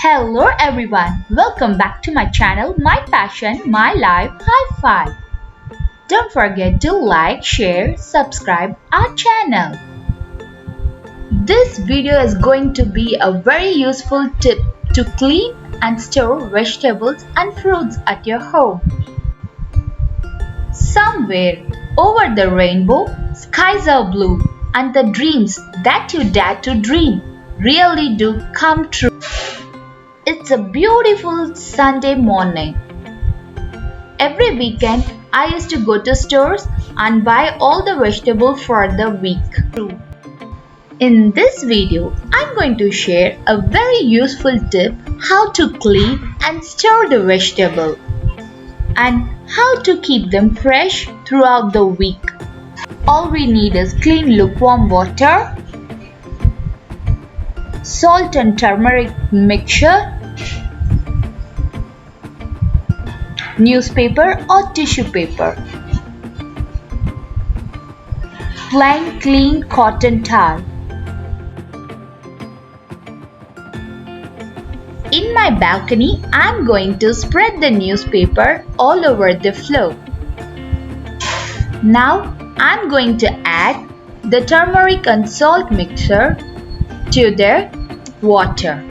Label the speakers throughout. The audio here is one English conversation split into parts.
Speaker 1: Hello everyone, welcome back to my channel, My Passion, My Life, High Five. Don't forget to like, share, subscribe our channel. This video is going to be a very useful tip to clean and store vegetables and fruits at your home. Somewhere over the rainbow, skies are blue and the dreams that you dare to dream really do come true. It's a beautiful Sunday morning. Every weekend, I used to go to stores and buy all the vegetables for the week. In this video, I'm going to share a very useful tip how to clean and store the vegetable and how to keep them fresh throughout the week. All we need is clean lukewarm water, salt and turmeric mixture, newspaper or tissue paper, plain clean cotton towel. In my balcony, I'm going to spread the newspaper all over the floor. Now, I'm going to add the turmeric and salt mixture to the water.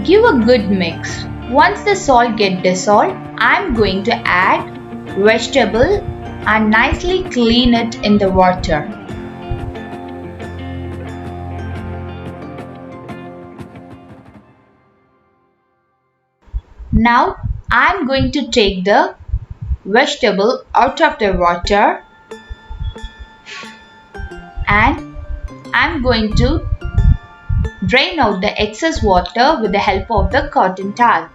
Speaker 1: Give a good mix. Once the salt gets dissolved, I'm going to add vegetable and nicely clean it in the water. Now I'm going to take the vegetable out of the water and I'm going to drain out the excess water with the help of the cotton towel.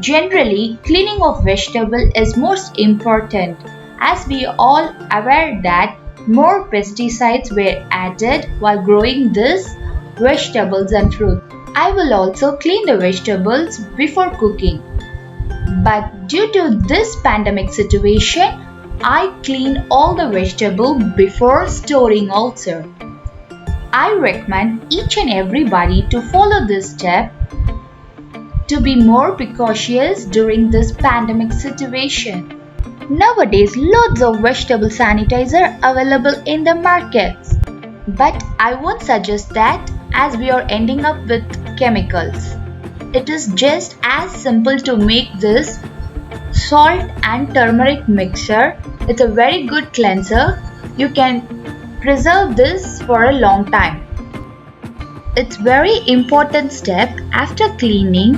Speaker 1: Generally, cleaning of vegetable is most important as we all aware that more pesticides were added while growing these vegetables and fruit. I will also clean the vegetables before cooking. But due to this pandemic situation, I clean all the vegetables before storing also. I recommend each and everybody to follow this step to be more precautious during this pandemic situation. Nowadays, loads of vegetable sanitizer available in the markets. But I won't suggest that as we are ending up with chemicals. It is just as simple to make this salt and turmeric mixture. It's a very good cleanser. You can preserve this for a long time. It's very important step after cleaning.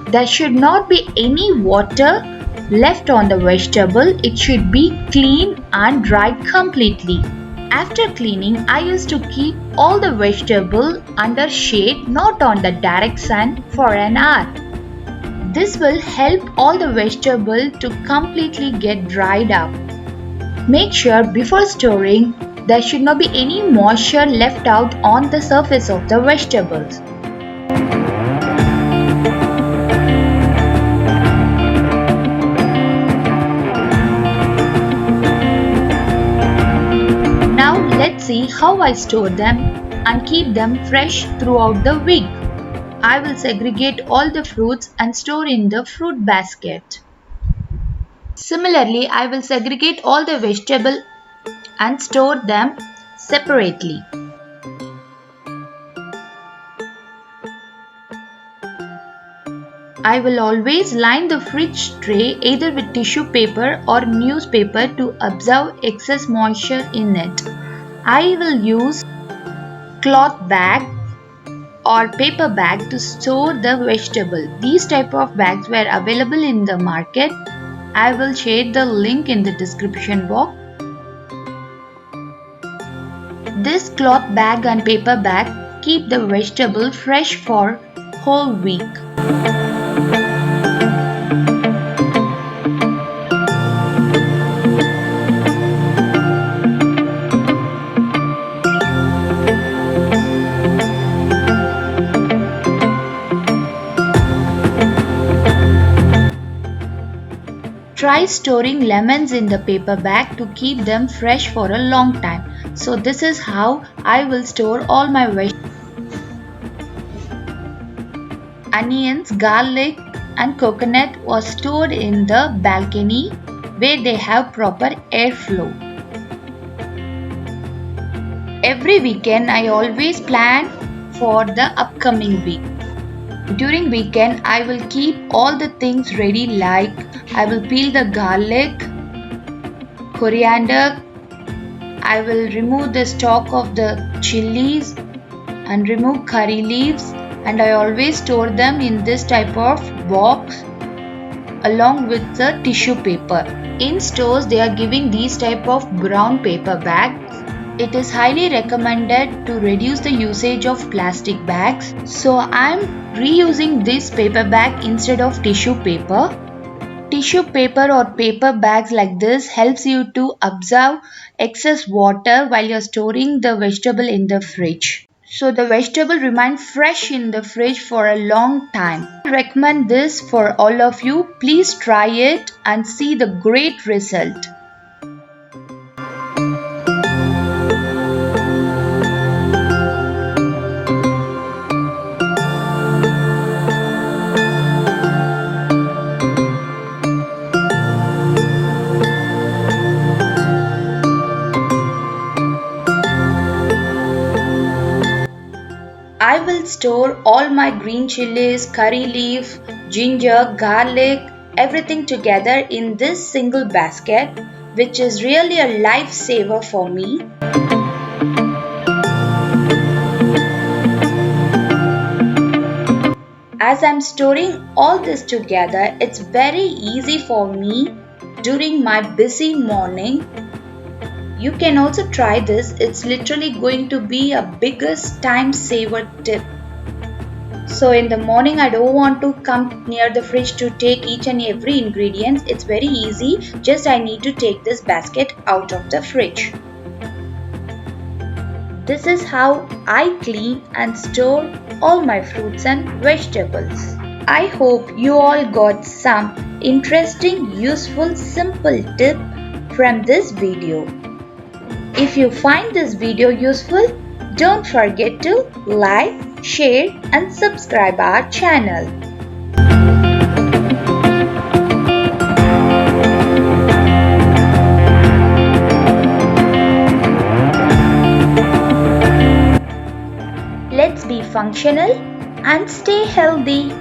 Speaker 1: There should not be any water left on the vegetable. It should be clean and dried completely. After cleaning, I used to keep all the vegetable under shade, not on the direct sun, for an hour. This will help all the vegetable to completely get dried up. Make sure before storing, there should not be any moisture left out on the surface of the vegetables. Now let's see how I store them and keep them fresh throughout the week. I will segregate all the fruits and store in the fruit basket. Similarly, I will segregate all the vegetables and store them separately. I will always line the fridge tray either with tissue paper or newspaper to absorb excess moisture in it. I will use cloth bag or paper bag to store the vegetable. These type of bags were available in the market. I will share the link in the description box. This cloth bag and paper bag keep the vegetable fresh for whole week. Try storing lemons in the paper bag to keep them fresh for a long time. So this is how I will store all my vegetables. Onions, garlic and coconut was stored in the balcony where they have proper airflow. Every weekend I always plan for the upcoming week. During weekend I will keep all the things ready, like I will peel the garlic, coriander, I will remove the stalk of the chilies and remove curry leaves, and I always store them in this type of box along with the tissue paper. In stores they are giving these type of brown paper bags. It is highly recommended to reduce the usage of plastic bags. So I am reusing this paper bag instead of tissue paper. Tissue paper or paper bags like this helps you to absorb excess water while you are storing the vegetable in the fridge. So the vegetable remain fresh in the fridge for a long time. I recommend this for all of you. Please try it and see the great result. I will store all my green chilies, curry leaf, ginger, garlic, everything together in this single basket, which is really a lifesaver for me. As I'm storing all this together, it's very easy for me during my busy morning. You can also try this. It's literally going to be a biggest time saver tip. So in the morning I don't want to come near the fridge to take each and every ingredient. It's very easy. Just I need to take this basket out of the fridge. This is how I clean and store all my fruits and vegetables. I hope you all got some interesting, useful, simple tip from this video. If you find this video useful, don't forget to like, share and subscribe our channel. Let's be functional and stay healthy.